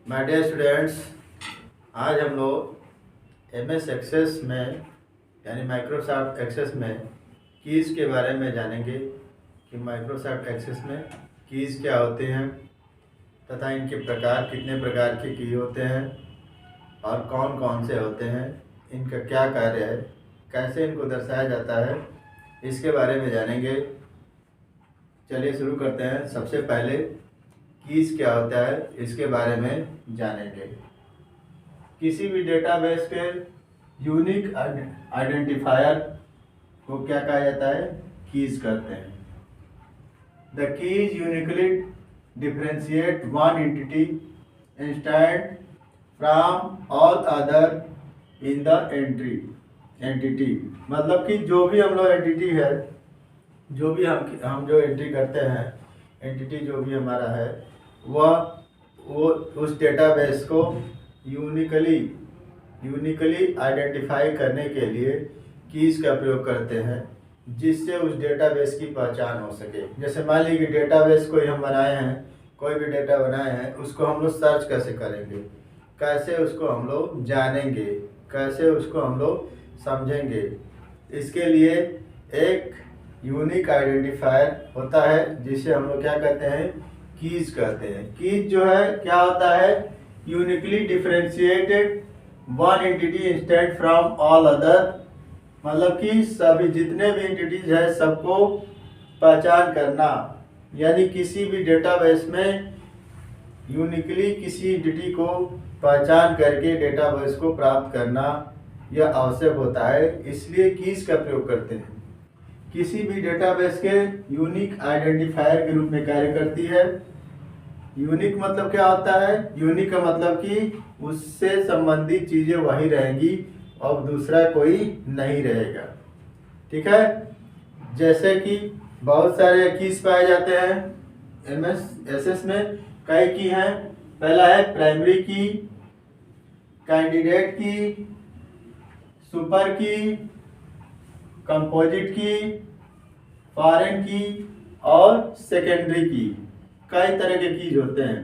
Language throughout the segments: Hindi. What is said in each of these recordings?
माय डियर स्टूडेंट्स, आज हम लोग एमएस एक्सेस में यानी माइक्रोसॉफ्ट एक्सेस में कीज़ के बारे में जानेंगे कि माइक्रोसॉफ्ट एक्सेस में कीज़ क्या होते हैं तथा इनके प्रकार कितने प्रकार के की होते हैं और कौन कौन से होते हैं, इनका क्या कार्य है, कैसे इनको दर्शाया जाता है, इसके बारे में जानेंगे। चलिए शुरू करते हैं। सबसे पहले कीज़ क्या होता है इसके बारे में जानेंगे। किसी भी डेटाबेस के यूनिक आइडेंटिफायर को क्या कहा जाता है? कीज़ कहते हैं। The keys uniquely differentiate one instant from all other in the entity. मतलब कि जो भी हम लोग एंटिटी है, जो भी हम जो एंट्री करते हैं, एंटिटी जो भी हमारा है, वो उस डेटाबेस को यूनिकली आइडेंटिफाई करने के लिए कीज़ का प्रयोग करते हैं, जिससे उस डेटाबेस की पहचान हो सके। जैसे मान लीजिए कि डेटाबेस कोई हम बनाए हैं, कोई भी डेटा बनाए हैं, उसको हम लोग सर्च कैसे करेंगे, कैसे उसको हम लोग जानेंगे, कैसे उसको हम लोग समझेंगे। इसके लिए एक यूनिक आइडेंटिफायर होता है जिसे हम लोग क्या कहते हैं? कीज़ कहते हैं। कीज जो है क्या होता है? Uniquely differentiated one entity instant from all other. मतलब कि सभी जितने भी एंटिटीज है सबको पहचान करना, यानी किसी भी डेटाबेस में यूनिकली किसी एंटिटी को पहचान करके डेटाबेस को प्राप्त करना यह आवश्यक होता है, इसलिए कीज़ का प्रयोग करते हैं। किसी भी डेटाबेस के यूनिक आइडेंटिफायर के रूप में कार्य करती है। यूनिक मतलब क्या होता है? यूनिक का मतलब कि उससे संबंधित चीज़ें वही रहेंगी और दूसरा कोई नहीं रहेगा। ठीक है। जैसे कि बहुत सारे कीज़ पाए जाते हैं एमएस एक्सेस में। कई की हैं। पहला है प्राइमरी की, कैंडिडेट की, सुपर की, कंपोजिट की, फॉरेन की और सेकेंडरी की। कई तरह के कीज होते हैं।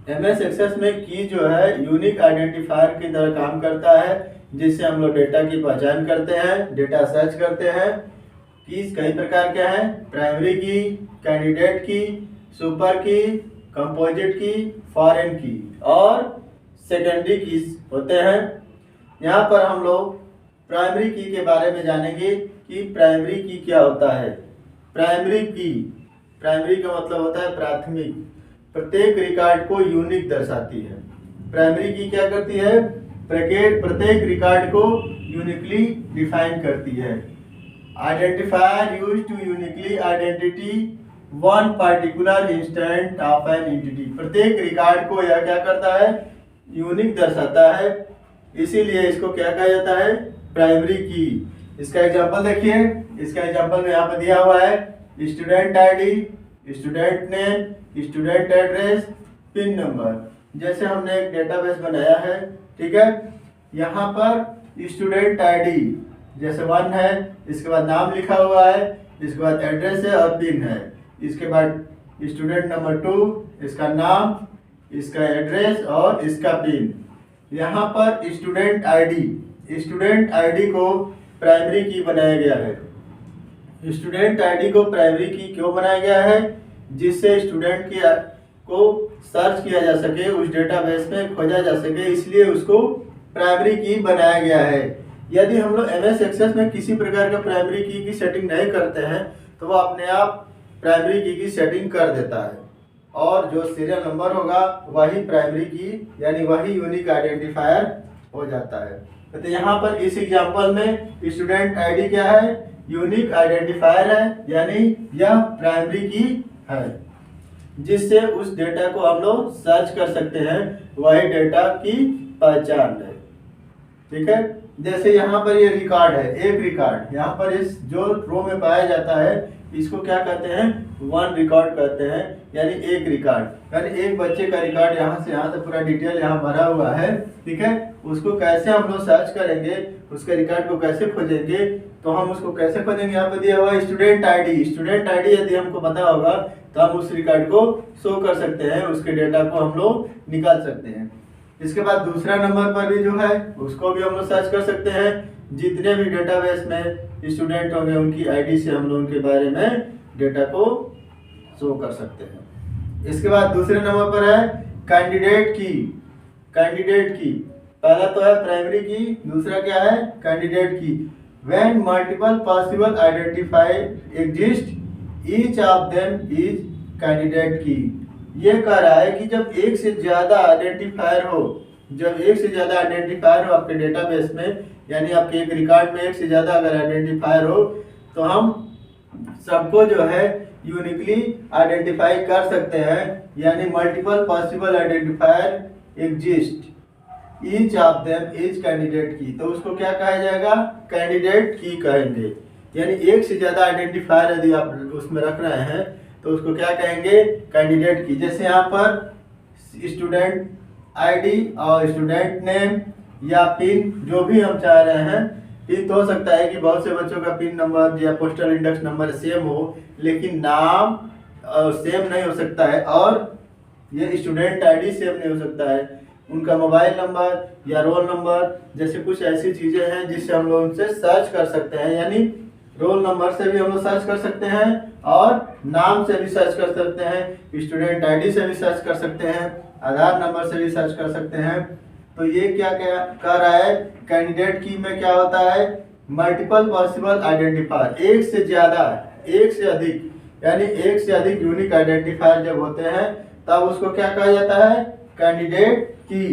एमएस एक्सेस में की जो है यूनिक आइडेंटिफायर की तरह काम करता है, जिससे हम लोग डेटा की पहचान करते हैं, डेटा सर्च करते हैं। कीज कई प्रकार के हैं। प्राइमरी की, कैंडिडेट की, सुपर की, कंपोजिट की, फॉरेन की और सेकेंडरी कीज होते हैं। यहाँ पर हम लोग प्राइमरी की के बारे में जानेंगे कि प्राइमरी की क्या होता है। प्राइमरी का मतलब होता है प्राथमिक। प्रत्येक रिकॉर्ड को यूनिक दर्शाती है। प्राइमरी की क्या करती है? प्रत्येक रिकॉर्ड को यूनिकली डिफाइन करती है। Identifier used to uniquely identity one particular instant of an entity. प्रत्येक रिकॉर्ड को यह क्या करता है? यूनिक दर्शाता है, इसीलिए इसको क्या कहा जाता है? प्राइमरी की। इसका एग्जांपल देखिए। इसका एग्जांपल में यहाँ पर दिया हुआ है student ID, student name, student address, pin number. जैसे हमने एक डेटाबेस बनाया है, ठीक है। यहाँ पर स्टूडेंट आईडी जैसे 1 है, इसके बाद नाम लिखा हुआ है, इसके बाद एड्रेस है और पिन है। इसके बाद स्टूडेंट नंबर 2, इसका नाम, इसका एड्रेस और इसका पिन। यहाँ पर स्टूडेंट आईडी को प्राइमरी की बनाया गया है। स्टूडेंट आईडी को प्राइमरी की क्यों बनाया गया है? जिससे स्टूडेंट की को सर्च किया जा सके, उस डेटाबेस में खोजा जा सके, इसलिए उसको प्राइमरी की बनाया गया है। यदि हम लोग एमएस एक्सेस में किसी प्रकार का प्राइमरी की सेटिंग नहीं करते हैं तो वह अपने आप प्राइमरी की सेटिंग कर देता है और जो सीरियल नंबर होगा वही प्राइमरी की यानी वही यूनिक आइडेंटिफायर हो जाता है। तो यहाँ पर इस एग्जांपल में स्टूडेंट आईडी क्या है? यूनिक आइडेंटिफायर है, यानी यह प्राइमरी की है, जिससे उस डेटा को हम लोग सर्च कर सकते हैं, वही डेटा की पहचान है। ठीक है। जैसे यहाँ पर ये रिकॉर्ड है, एक रिकॉर्ड यहाँ पर इस जो रो में पाया जाता है, इसको क्या कहते हैं? 1 रिकॉर्ड कहते हैं, यानी एक रिकॉर्ड। यानी एक बच्चे का रिकॉर्ड यहाँ से यहाँ तक पूरा डिटेल यहाँ भरा हुआ है, ठीक है। उसको कैसे हम लोग सर्च करेंगे, उसके रिकॉर्ड को कैसे खोजेंगे, तो हम उसको कैसे खोजेंगे? यहाँ पे दिया हुआ स्टूडेंट आईडी। स्टूडेंट आईडी यदि हमको पता होगा तो हम उस रिकॉर्ड को शो कर सकते हैं, उसके डेटा को हम लोग निकाल सकते हैं। इसके बाद दूसरा नंबर पर भी जो है उसको भी हम लोग सर्च कर सकते हैं। जितने भी डेटाबेस में स्टूडेंट होंगे उनकी आईडी से हम लोग उनके बारे में डेटा को शो कर सकते हैं। इसके बाद दूसरे नंबर पर है कैंडिडेट की। कैंडिडेट की पहला तो है प्राइमरी की, दूसरा क्या है कैंडिडेट की। When multiple possible identifier exist each of them is candidate की। ये कह रहा है कि जब एक से ज्यादा आइडेंटिफायर हो, जब एक से ज्यादा आइडेंटिफायर हो आपके डेटाबेस में, यानी आपके एक रिकॉर्ड में एक से ज्यादा अगर आइडेंटिफायर हो तो हम सबको जो है यूनिकली आइडेंटिफाई कर सकते हैं, यानी multiple possible identifier exist each of them is candidate की। तो उसको क्या कहा जाएगा, कैंडिडेट की कहेंगे। यानी एक से ज्यादा आइडेंटिफायर यदि आप उसमें रख रहे हैं तो उसको क्या कहेंगे, कैंडिडेट की। जैसे यहाँ पर स्टूडेंट आईडी और स्टूडेंट नेम या पिन जो भी हम चाह रहे हैं। पिन तो हो सकता है कि बहुत से बच्चों का पिन नंबर या पोस्टल इंडेक्स नंबर सेम हो, लेकिन नाम सेम नहीं हो सकता है, और ये स्टूडेंट आईडी सेम नहीं हो सकता है। उनका मोबाइल नंबर या रोल नंबर जैसे कुछ ऐसी चीज़ें हैं जिससे हम लोग उनसे सर्च कर सकते हैं। यानी रोल नंबर से भी हम लोग सर्च कर सकते हैं और नाम से भी सर्च कर सकते हैं, स्टूडेंट आईडी से भी सर्च कर सकते हैं, आधार नंबर से भी सर्च कर सकते हैं। तो ये क्या कह रहा है, कैंडिडेट की में क्या होता है, मल्टीपल पॉसिबल आइडेंटिफायर, एक से ज्यादा, एक से अधिक, यानी एक से अधिक यूनिक आइडेंटिफायर जब होते हैं तब उसको क्या कहा जाता है, कैंडिडेट की।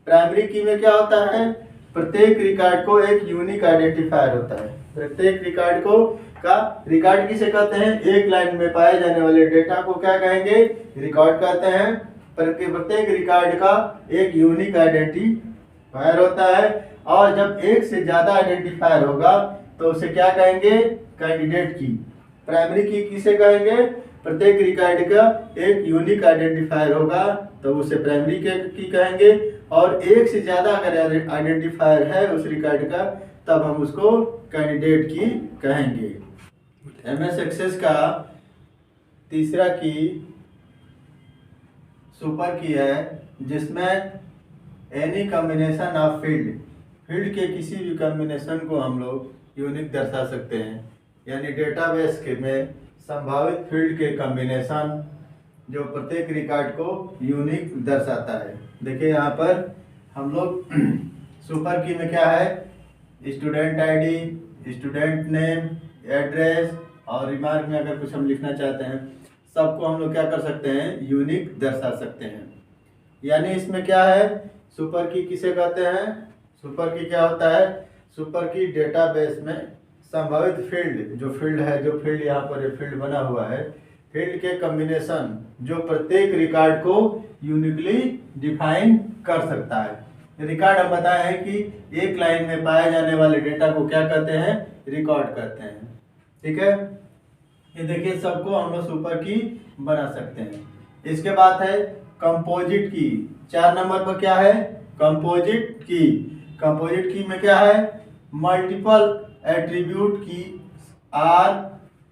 प्राइमरी की में क्या होता है, प्रत्येक रिकॉर्ड को एक यूनिक आइडेंटिफायर होता है। प्रत्येक रिकॉर्ड को का रिकॉर्ड किसे कहते हैं, एक लाइन में पाए जाने वाले डेटा को क्या कहेंगे, रिकॉर्ड कहते हैं। प्रत्येक रिकॉर्ड का एक यूनिक आइडेंटिफायर होता है, और जब एक से ज्यादा आइडेंटिफायर होगा तो उसे क्या कहेंगे, कैंडिडेट की। प्राइमरी की किसे कहेंगे, प्रत्येक रिकॉर्ड का एक यूनिक आइडेंटिफायर होगा तो उसे प्राइमरी की कहेंगे, और एक से ज्यादा अगर आइडेंटिफायर है उस रिकॉर्ड का तब हम उसको कैंडिडेट की कहेंगे। एमएस एक्सेस का तीसरा की सुपर की है, जिसमें एनी कॉम्बिनेशन ऑफ फील्ड के किसी भी कॉम्बिनेशन को हम लोग यूनिक दर्शा सकते हैं। यानी डेटाबेस के में संभावित फील्ड के कॉम्बिनेशन जो प्रत्येक रिकॉर्ड को यूनिक दर्शाता है। देखिए यहाँ पर हम लोग सुपर की में क्या है, student ID, student name, address और रिमार्क में अगर कुछ हम लिखना चाहते हैं, सबको हम लोग क्या कर सकते हैं, यूनिक दर्शा सकते हैं। यानी इसमें क्या है, सुपर की किसे कहते हैं, सुपर की क्या होता है, सुपर की डेटाबेस में संभावित फील्ड, जो फील्ड यहाँ पर फील्ड बना हुआ है, फील्ड के कॉम्बिनेशन जो प्रत्येक रिकॉर्ड को यूनिकली डिफाइन कर सकता है। रिकॉर्ड हम बताए हैं कि एक लाइन में पाए जाने वाले डेटा को क्या कहते हैं, रिकॉर्ड कहते हैं। ठीक है, ये देखिए सबको हम लोग सुपर की बना सकते हैं। इसके बाद है कंपोजिट की। 4 नंबर पर क्या है, कंपोजिट की। कंपोजिट की में क्या है, मल्टीपल एट्रीब्यूट की are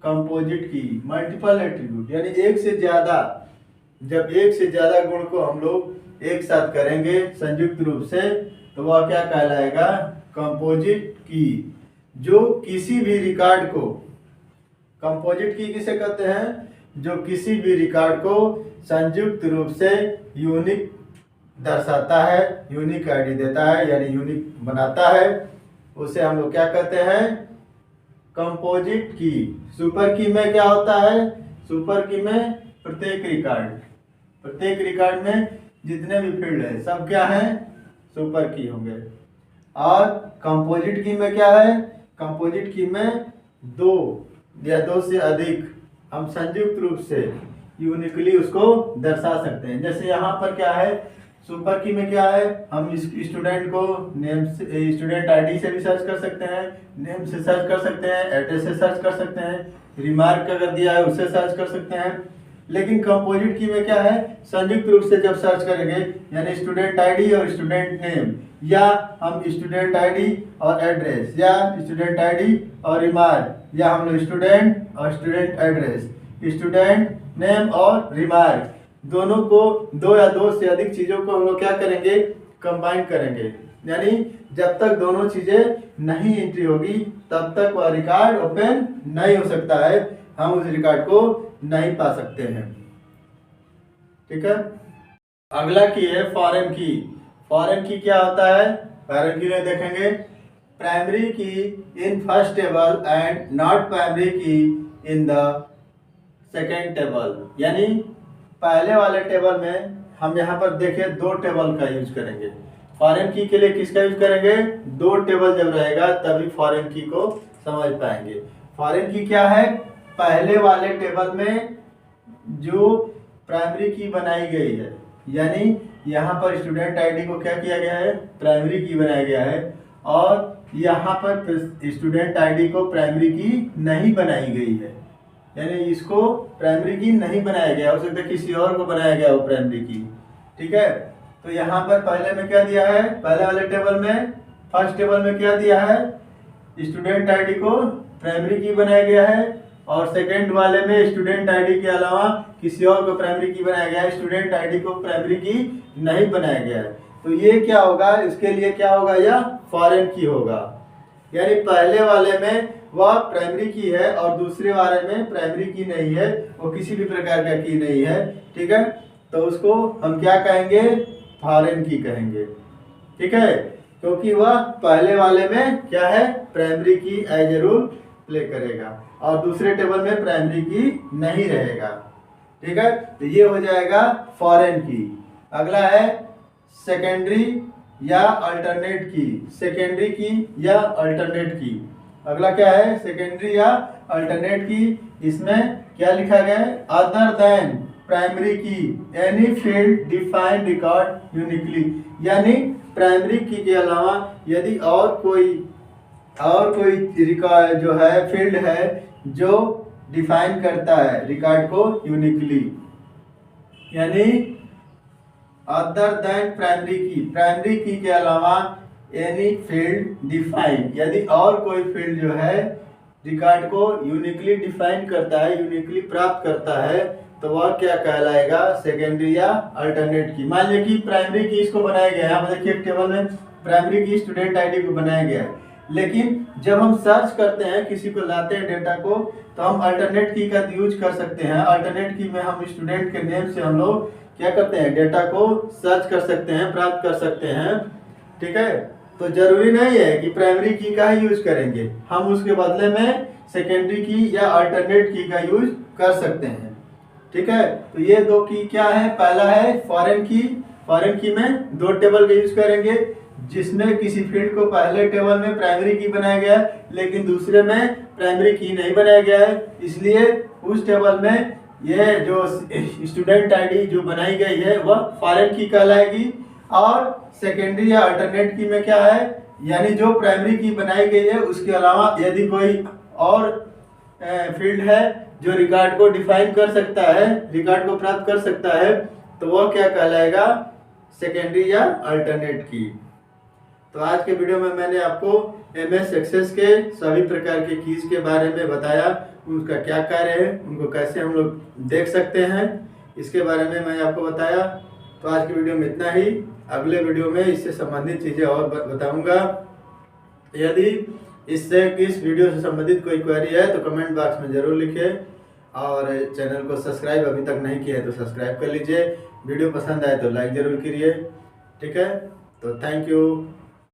composite key. Multiple attribute यानी एक से ज्यादा, जब एक से ज्यादा गुण को हम लोग एक साथ करेंगे संयुक्त रूप से तो वह क्या कहलाएगा, कंपोजिट की। जो किसी भी रिकॉर्ड को, कंपोजिट की किसे कहते हैं, जो किसी भी रिकॉर्ड को संयुक्त रूप से यूनिक दर्शाता है, यूनिक आईडी देता है, यानी यूनिक बनाता है, उसे हम लोग क्या कहते हैं, कंपोजिट की। सुपर की में क्या होता है, सुपर की में प्रत्येक रिकॉर्ड में जितने भी फील्ड है सब क्या है, सुपर की होंगे। और कंपोजिट की में क्या है, कंपोजिट की में 2 या 2 से अधिक हम संयुक्त रूप से यूनिकली उसको दर्शा सकते हैं। जैसे यहाँ पर क्या है, सुपर की में क्या है, हम इस स्टूडेंट को नेम से, स्टूडेंट आईडी से भी सर्च कर सकते हैं, नेम से सर्च कर सकते हैं, एड्रेस से सर्च कर सकते हैं, रिमार्क अगर दिया है उससे सर्च कर सकते हैं। लेकिन कंपोजिट की में क्या है, संयुक्त रूप से जब सर्च करेंगे, यानी स्टूडेंट आईडी और स्टूडेंट नेम, या हम स्टूडेंट आईडी और एड्रेस, या स्टूडेंट आईडी और रिमार्क, या हम लोग स्टूडेंट और स्टूडेंट एड्रेस, स्टूडेंट नेम और रिमार्क दोनों को, दो या दो से अधिक चीज़ों को हम लोग क्या करेंगे, कंबाइन करेंगे। यानी जब तक दोनों चीज़ें नहीं एंट्री होगी तब तक वह रिकॉर्ड ओपन नहीं हो सकता है, हम उस रिकॉर्ड को नहीं पा सकते हैं। ठीक है, अगला की है फॉरेन की। फॉरेन की क्या होता है, फॉरेन की में देखेंगे प्राइमरी की in first table and not primary की इन द सेकेंड टेबल। यानी पहले वाले टेबल में हम यहाँ पर देखें दो टेबल का यूज करेंगे। फॉरेन की के लिए किसका यूज करेंगे, दो टेबल जब रहेगा तभी फॉरेन की को समझ पाएंगे। फॉरेन की क्या है, पहले वाले टेबल में जो प्राइमरी की बनाई गई है, यानी यहाँ पर स्टूडेंट आईडी को क्या किया गया है, प्राइमरी की बनाया गया है, और यहाँ पर स्टूडेंट आईडी को प्राइमरी की नहीं बनाई गई है, यानी इसको प्राइमरी की नहीं बनाया गया, हो सकता है किसी और को बनाया गया हो प्राइमरी की। ठीक है, तो यहाँ पर पहले में क्या दिया है, पहले वाले टेबल में फर्स्ट टेबल में क्या दिया है, स्टूडेंट आईडी को प्राइमरी की बनाया गया है, और सेकंड वाले में स्टूडेंट आईडी के अलावा किसी और को प्राइमरी की बनाया गया है, स्टूडेंट आईडी को प्राइमरी की नहीं बनाया गया है। तो ये क्या होगा, इसके लिए क्या होगा, यह फॉरेन की होगा। यानी पहले वाले में वह प्राइमरी की है और दूसरे वाले में प्राइमरी की नहीं है, वो किसी भी प्रकार का की नहीं है। ठीक है, तो उसको हम क्या कहेंगे, फॉरेन की कहेंगे। ठीक है, क्योंकि वह पहले वाले में क्या है, प्राइमरी की एज ए रूल प्ले करेगा और दूसरे टेबल में प्राइमरी की नहीं रहेगा। ठीक है, तो ये हो जाएगा फॉरेन की। अगला है सेकेंडरी या अल्टरनेट की। सेकेंडरी की या अल्टरनेट की, अगला क्या है, सेकेंडरी या अल्टरनेट की। इसमें क्या लिखा गया है, अदर देन प्राइमरी की any field defined record uniquely. यानी प्राइमरी की के अलावा यदि और कोई रिकॉर्ड जो है, फील्ड है जो डिफाइन करता है रिकॉर्ड को यूनिकली, यानी अदर देन प्राइमरी की के अलावा एनी फील्ड डिफाइन, यदि और कोई फील्ड जो है रिकॉर्ड को यूनिकली डिफाइन करता है, यूनिकली प्राप्त करता है, तो वह क्या कहलाएगा, सेकेंडरी या अल्टरनेट की। मान लीजिए कि प्राइमरी की इसको बनाया गया है, यहाँ पर देखिए टेबल में प्राइमरी की स्टूडेंट आईडी को बनाया गया है, लेकिन जब हम सर्च करते हैं, किसी को लाते हैं डेटा को, तो हम अल्टरनेट की का यूज कर सकते हैं। अल्टरनेट की में हम स्टूडेंट के नेम से हम लोग क्या करते हैं, डेटा को सर्च कर सकते हैं, प्राप्त कर सकते हैं। ठीक है, तो जरूरी नहीं है कि प्राइमरी की का ही यूज करेंगे, हम उसके बदले में सेकेंडरी की या अल्टरनेट की का यूज कर सकते हैं। ठीक है, तो ये दो की क्या है, पहला है फॉरेन की। फॉरेन की में दो टेबल का यूज करेंगे, जिसमें किसी फील्ड को पहले टेबल में प्राइमरी की बनाया गया है, लेकिन दूसरे में प्राइमरी की नहीं बनाया गया है, इसलिए उस टेबल में यह जो स्टूडेंट आईडी जो बनाई गई है वह फॉरेन की कहलाएगी। और सेकेंडरी या अल्टरनेट की में क्या है, यानी जो प्राइमरी की बनाई गई है उसके अलावा यदि कोई और फील्ड है जो रिकॉर्ड को डिफाइन कर सकता है, रिकॉर्ड को प्राप्त कर सकता है, तो वह क्या कहलाएगा, सेकेंडरी या अल्टरनेट की। तो आज के वीडियो में मैंने आपको MS एक्सेस के सभी प्रकार के कीज के बारे में बताया, उनका क्या कार्य है, उनको कैसे हम लोग देख सकते हैं, इसके बारे में मैं आपको बताया। तो आज की वीडियो में इतना ही, अगले वीडियो में इससे संबंधित चीज़ें और बताऊंगा। यदि इस वीडियो से संबंधित कोई क्वेरी है तो कमेंट बॉक्स में ज़रूर लिखें, और चैनल को सब्सक्राइब अभी तक नहीं किया है तो सब्सक्राइब कर लीजिए। वीडियो पसंद आए तो लाइक ज़रूर करिए। ठीक है, तो थैंक यू।